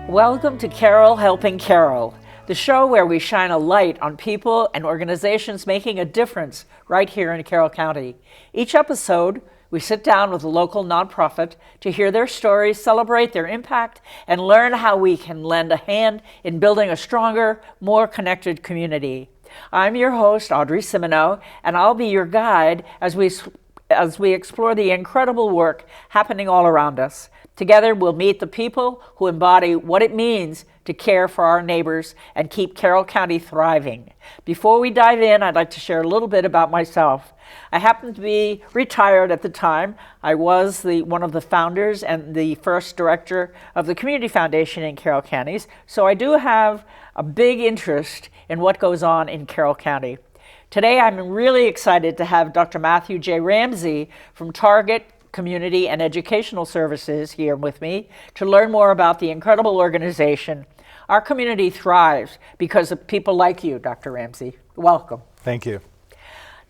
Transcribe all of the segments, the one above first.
Welcome to Carroll Helping Carroll, the show where we shine a light on people and organizations making a difference right here in Carroll County. Each episode, we sit down with a local nonprofit to hear their stories, celebrate their impact, and learn how we can lend a hand in building a stronger, more connected community. I'm your host, Audrey Cimino, and I'll be your guide as we explore the incredible work happening all around us. Together, we'll meet the people who embody what it means to care for our neighbors and keep Carroll County thriving. Before we dive in, I'd like to share a little bit about myself. I happened to be retired at the time. I was one of the founders and the first director of the Community Foundation in Carroll County, so I do have a big interest in what goes on in Carroll County. Today, I'm really excited to have Dr. Matthew J. Ramsey from Target Community and Educational Services here with me to learn more about the incredible organization. Our community thrives because of people like you, Dr. Ramsey. Welcome. Thank you.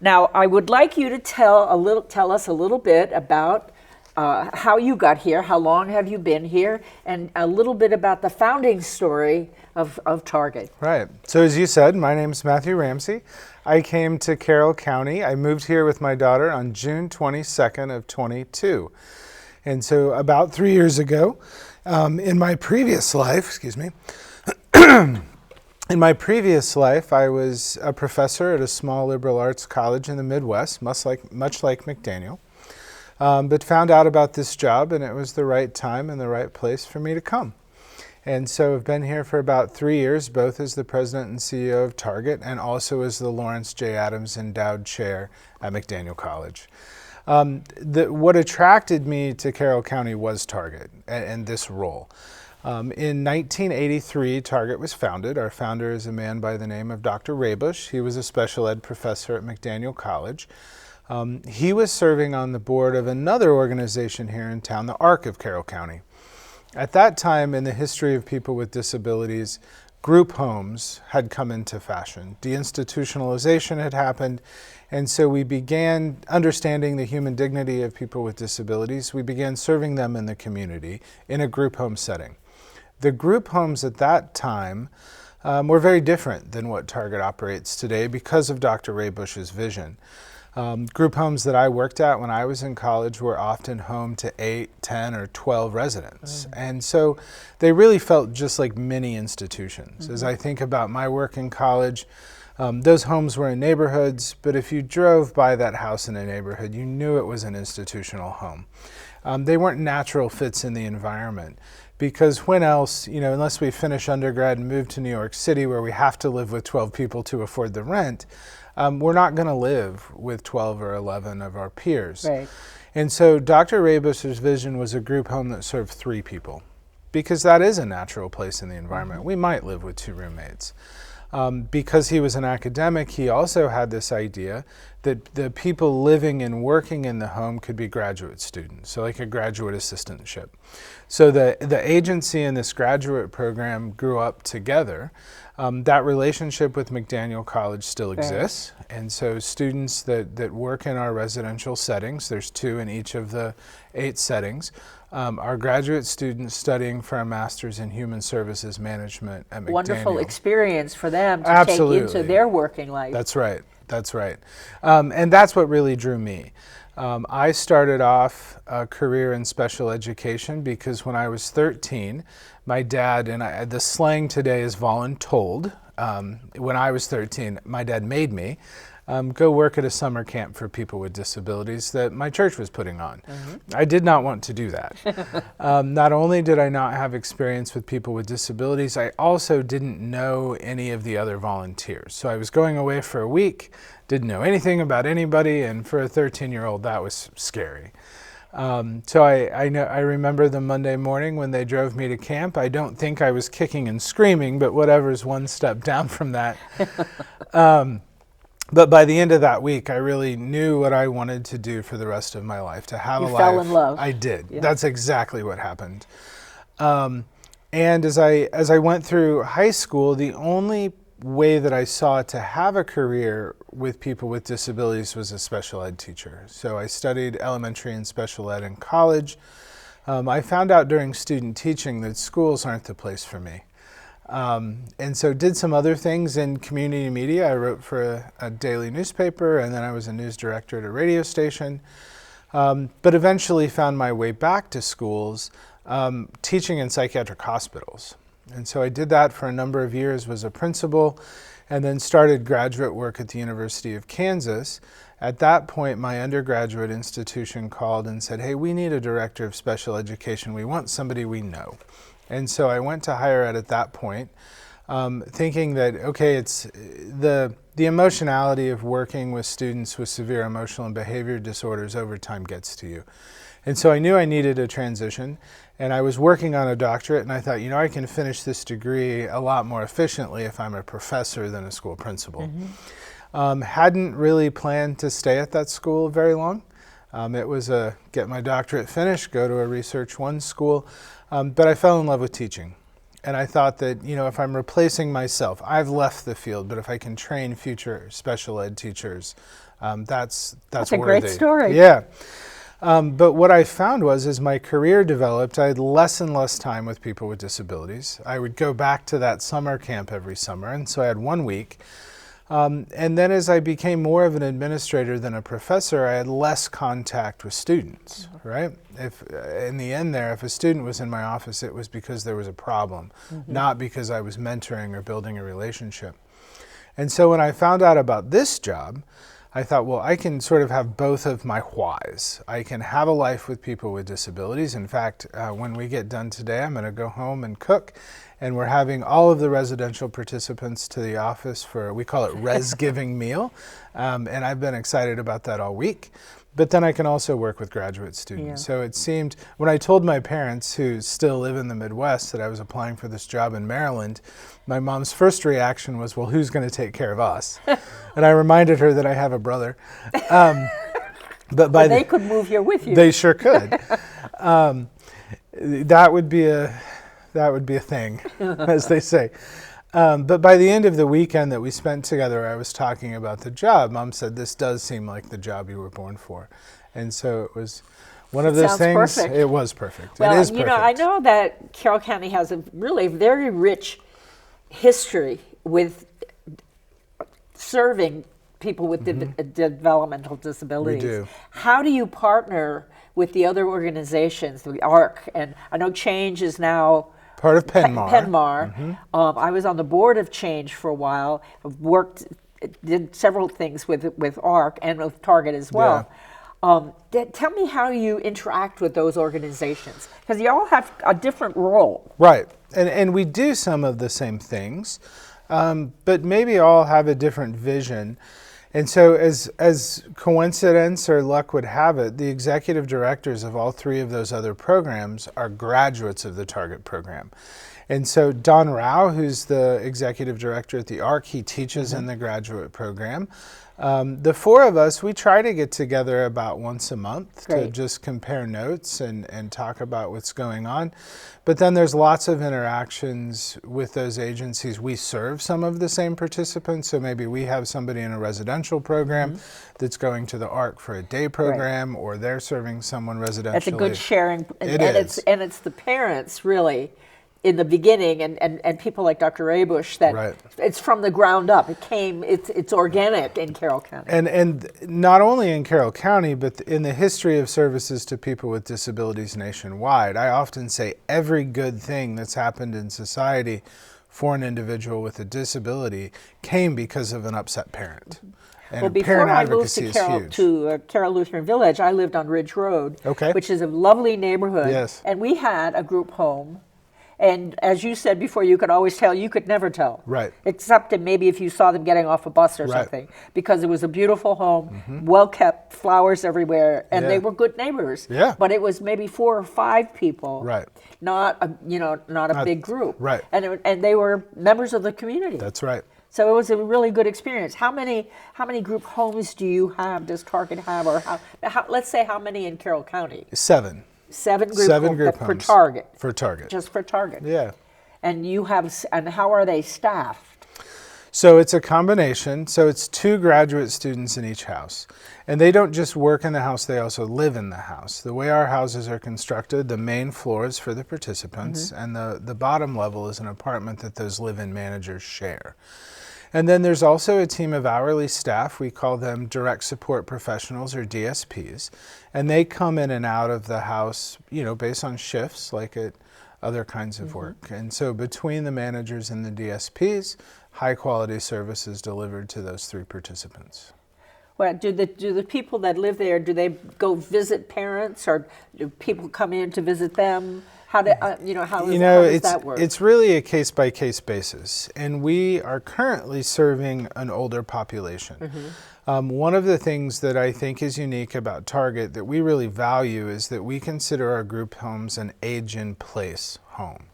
Now, I would like you to tell us a little bit about how you got here, how long have you been here, and a little bit about the founding story of Target. Right. So as you said, my name is Matthew Ramsey. I came to Carroll County. I moved here with my daughter on June 22nd of 22. And so about 3 years ago, in my previous life, I was a professor at a small liberal arts college in the Midwest, much like McDaniel, but found out about this job, and it was the right time and the right place for me to come. And so I've been here for about 3 years, both as the president and CEO of Target and also as the Lawrence J. Adams Endowed Chair at McDaniel College. What attracted me to Carroll County was Target and this role. In 1983, Target was founded. Our founder is a man by the name of Dr. Raybush. He was a special ed professor at McDaniel College. He was serving on the board of another organization here in town, the ARC of Carroll County. At that time in the history of people with disabilities, group homes had come into fashion. Deinstitutionalization had happened, and so we began understanding the human dignity of people with disabilities. We began serving them in the community in a group home setting. The group homes at that time were very different than what Target operates today because of Dr. Raybush's vision. Group homes that I worked at when I was in college were often home to 8, 10, or 12 residents. And so they really felt just like mini institutions. As I think about my work in college, those homes were in neighborhoods, but if you drove by that house in a neighborhood, you knew it was an institutional home. They weren't natural fits in the environment. Because when else, unless we finish undergrad and move to New York City where we have to live with 12 people to afford the rent, we're not going to live with 12 or 11 of our peers. Right. And so Dr. Raybush's vision was a group home that served 3 people, because that is a natural place in the environment. We might live with 2 roommates. Because he was an academic, he also had this idea that the people living and working in the home could be graduate students, so like a graduate assistantship. So the agency in this graduate program grew up together. That relationship with McDaniel College still exists, and so students that work in our residential settings, there's 2 in each of the 8 settings, are graduate students studying for a master's in human services management at McDaniel. Wonderful experience for them to Absolutely. take into their working life. That's right. And that's what really drew me. I started off a career in special education because when I was 13, my dad, and the slang today is voluntold. When I was 13, my dad made me go work at a summer camp for people with disabilities that my church was putting on. I did not want to do that. Not only did I not have experience with people with disabilities, I also didn't know any of the other volunteers. So I was going away for a week, didn't know anything about anybody, and for a 13-year-old, that was scary. So I remember the Monday morning when they drove me to camp. I don't think I was kicking and screaming, but whatever's one step down from that. But by the end of that week, I really knew what I wanted to do for the rest of my life, to have a life. You fell in love. I did. Yeah. That's exactly what happened. And as I went through high school, the only way that I saw to have a career with people with disabilities was a special ed teacher. So I studied elementary and special ed in college. I found out during student teaching that schools aren't the place for me. And so did some other things in community media. I wrote for a daily newspaper, and then I was a news director at a radio station. But eventually found my way back to schools, teaching in psychiatric hospitals. And so I did that for a number of years, was a principal, and then started graduate work at the University of Kansas. At that point, my undergraduate institution called and said, hey, we need a director of special education. We want somebody we know. And so I went to higher ed at that point, thinking that, okay, it's the emotionality of working with students with severe emotional and behavior disorders over time gets to you. And so I knew I needed a transition, and I was working on a doctorate, and I thought, you know, I can finish this degree a lot more efficiently if I'm a professor than a school principal. Hadn't really planned to stay at that school very long. It was a get my doctorate finished, go to a Research 1 school, but I fell in love with teaching. And I thought that, you know, if I'm replacing myself, I've left the field, but if I can train future special ed teachers, that's a great story. Yeah. But what I found was, as my career developed, I had less and less time with people with disabilities. I would go back to that summer camp every summer, and so I had 1 week. And then as I became more of an administrator than a professor, I had less contact with students, right? If in the end there, if a student was in my office, it was because there was a problem, not because I was mentoring or building a relationship. And so when I found out about this job, I thought, well, I can sort of have both of my whys. I can have a life with people with disabilities. In fact, when we get done today, I'm going to go home and cook, and we're having all of the residential participants to the office for, we call it Res Giving Meal, and I've been excited about that all week. But then I can also work with graduate students. So it seemed, when I told my parents, who still live in the Midwest, that I was applying for this job in Maryland, my mom's first reaction was, well, who's going to take care of us? And I reminded her that I have a brother. But well, they could move here with you. They sure could. That would be a thing, as they say. But by the end of the weekend that we spent together, I was talking about the job. Mom said, this does seem like the job you were born for. And so it was one of those things. Perfect. It was perfect. Well, it is perfect. You know, I know that Carroll County has a really very rich history with serving people with developmental disabilities. We do. How do you partner with the other organizations, the ARC? And I know Change is now part of Penmar. I was on the board of Change for a while. Did several things with ARC and with Target as well. Tell me how you interact with those organizations, because you all have a different role. Right, and we do some of the same things, but maybe all have a different vision. And so as coincidence or luck would have it, the executive directors of all three of those other programs are graduates of the Target program. And so Don Rao, who's the executive director at the ARC, he teaches in the graduate program. The four of us, we try to get together about once a month to just compare notes and talk about what's going on. But then there's lots of interactions with those agencies. We serve some of the same participants, so maybe we have somebody in a residential program that's going to the ARC for a day program, or they're serving someone residentially. That's a good sharing. It's the parents, really, in the beginning, and people like Dr. Abush, that it's from the ground up. It's organic in Carroll County. And not only in Carroll County, but in the history of services to people with disabilities nationwide, I often say every good thing that's happened in society for an individual with a disability came because of an upset parent. And well, before I moved to Carroll Lutheran Village, I lived on Ridge Road, which is a lovely neighborhood. Yes. And we had a group home. And as you said before, you could always tell, you could never tell. Right. Except maybe if you saw them getting off a bus or something. Because it was a beautiful home, well kept, flowers everywhere, and they were good neighbors. Yeah. But it was maybe 4 or 5 people. Right. Not a big group. Right. And they were members of the community. That's right. So it was a really good experience. How many group homes do you have? Does Target have, or let's say how many in Carroll County? 7. 7 group homes for Target. For Target. Just for Target. Yeah. And how are they staffed? So it's a combination. So it's 2 graduate students in each house. And they don't just work in the house, they also live in the house. The way our houses are constructed, the main floor is for the participants, and the bottom level is an apartment that those live-in managers share. And then there's also a team of hourly staff. We call them direct support professionals, or DSPs. And they come in and out of the house, based on shifts, like at other kinds of work. And so between the managers and the DSPs, high quality service is delivered to those 3 participants. Well, do the people that live there, do they go visit parents, or do people come in to visit them? How does that work? It's really a case-by-case basis, and we are currently serving an older population. One of the things that I think is unique about Target that we really value is that we consider our group homes an age-in-place home.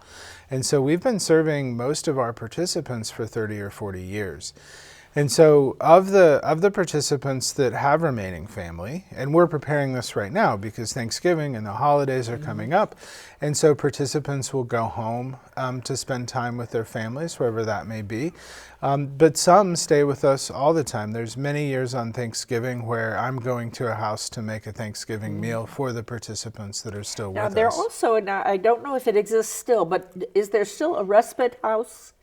And so we've been serving most of our participants for 30 or 40 years. And so of the participants that have remaining family, and we're preparing this right now because Thanksgiving and the holidays are coming up, and so participants will go home to spend time with their families, wherever that may be. But some stay with us all the time. There's many years on Thanksgiving where I'm going to a house to make a Thanksgiving meal for the participants that are still with us. Now, also, I don't know if it exists still, but is there still a respite house?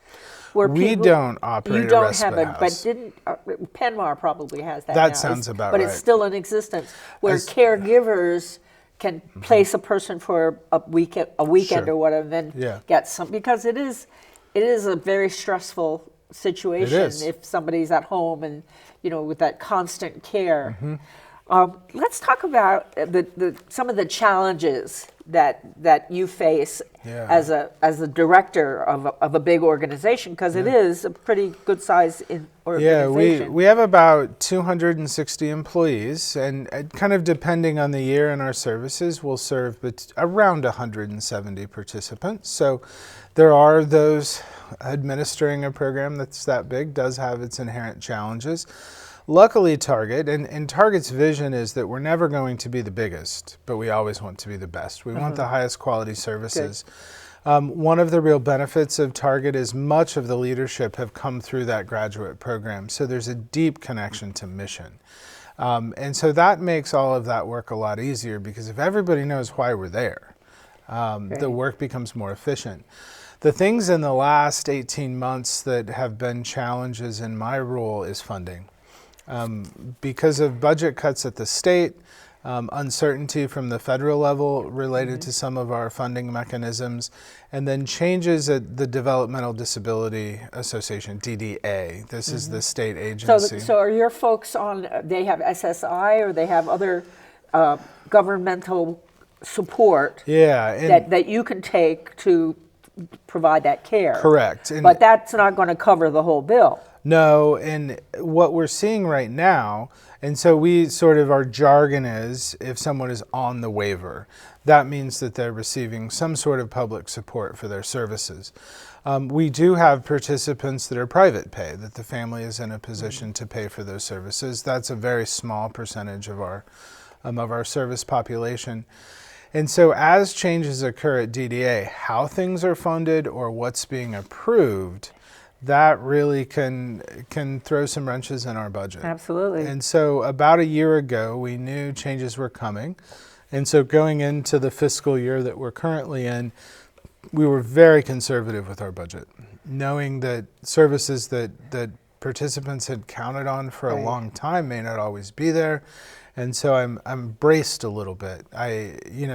We don't operate a respite house. But Penmar probably has that. That now. sounds about but right. But it's still in existence, where caregivers can place a person for a weekend Sure. or whatever, and then get some, because it is a very stressful situation if somebody's at home and with that constant care. Let's talk about some of the challenges that you face as a director of a big organization, because it is a pretty good size organization. Yeah, we have about 260 employees, and kind of depending on the year and our services, we'll serve around 170 participants. So there are those. Administering a program that's that big does have its inherent challenges. Luckily, Target, and Target's vision is that we're never going to be the biggest, but we always want to be the best. We want the highest quality services. One of the real benefits of Target is much of the leadership have come through that graduate program, so there's a deep connection to mission. And so that makes all of that work a lot easier, because if everybody knows why we're there, the work becomes more efficient. The things in the last 18 months that have been challenges in my role is funding. Because of budget cuts at the state, uncertainty from the federal level related to some of our funding mechanisms, and then changes at the Developmental Disability Association, DDA. This is the state agency. So are your folks they have SSI, or they have other governmental support that you can take to provide that care? Correct. But that's not going to cover the whole bill. No, and what we're seeing right now, and so our jargon is, if someone is on the waiver, that means that they're receiving some sort of public support for their services. We do have participants that are private pay, that the family is in a position to pay for those services. That's a very small percentage of our service population. And so as changes occur at DDA, how things are funded or what's being approved, that really can throw some wrenches in our budget. Absolutely. And so about a year ago, we knew changes were coming. And so going into the fiscal year that we're currently in, we were very conservative with our budget, knowing that services that participants had counted on for a long time may not always be there. And so I'm braced a little bit.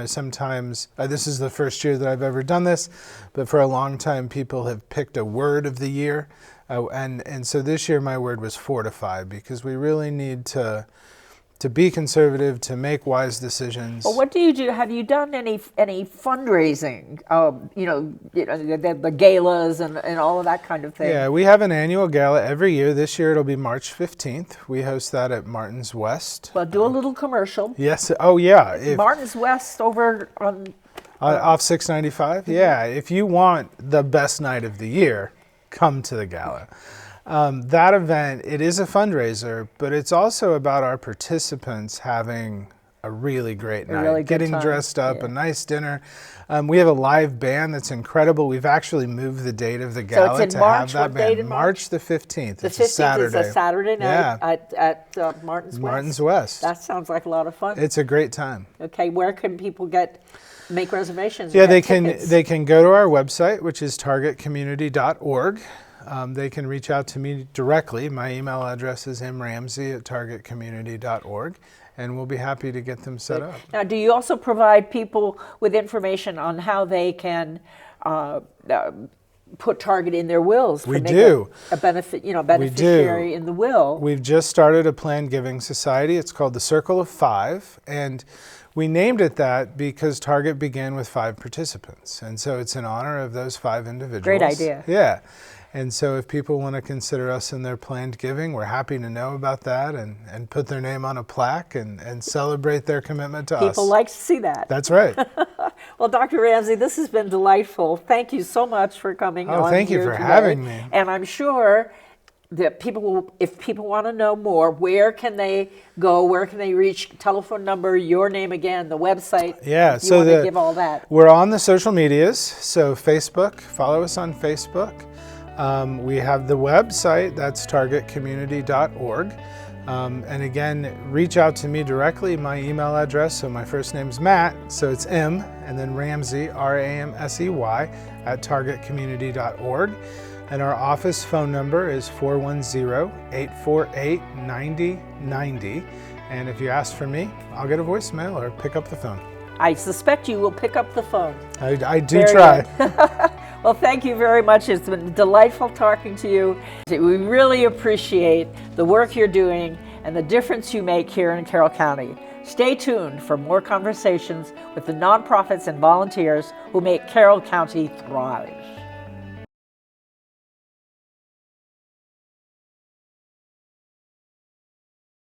Sometimes, this is the first year that I've ever done this, but for a long time people have picked a word of the year. And so this year my word was fortify, because we really need to be conservative, to make wise decisions. Well, what do you do? Have you done any fundraising? The galas and all of that kind of thing. Yeah, we have an annual gala every year. This year it'll be March 15th. We host that at Martin's West. Well, do a little commercial. Yes. Oh, yeah. Martin's West over on off 695. Yeah. If you want the best night of the year, come to the gala. That event, it is a fundraiser, but it's also about our participants having a really great night. really good Getting time. dressed up, Yeah. a nice dinner. We have a live band that's incredible. We've actually moved the date of the So gala it's to in March. have that What band. date in March the 15th. The It's a 15th Saturday. is a Saturday night Yeah. at Martin's West. Martin's West. That sounds like a lot of fun. It's a great time. Okay, where can people make reservations? Yeah, get they tickets? can go to our website, which is targetcommunity.org. They can reach out to me directly. My email address is mramsey@targetcommunity.org, and we'll be happy to get them set up. Now, do you also provide people with information on how they can put Target in their wills? To We make do. a beneficiary in the will. We've just started a planned giving society. It's called the Circle of Five, and we named it that because Target began with 5 participants, and so it's in honor of those 5 individuals. Great idea. Yeah. And so if people want to consider us in their planned giving, we're happy to know about that and put their name on a plaque and celebrate their commitment to us. People like to see that. That's right. Well, Dr. Ramsey, this has been delightful. Thank you so much for coming on. Thank you here for today. having me. And I'm sure that if people want to know more, where can they go? Where can they reach? Telephone number, your name again, the website. Yeah, if you so want to give all that. We're on the social medias. So Facebook, follow us on Facebook. We have the website, that's targetcommunity.org. And again, reach out to me directly. My email address, so my first name's Matt, so it's M, and then Ramsey, RAMSEY, @targetcommunity.org. And our office phone number is 410-848-9090. And if you ask for me, I'll get a voicemail or pick up the phone. I suspect you will pick up the phone. I do Very try. Well, thank you very much. It's been delightful talking to you. We really appreciate the work you're doing and the difference you make here in Carroll County. Stay tuned for more conversations with the nonprofits and volunteers who make Carroll County thrive.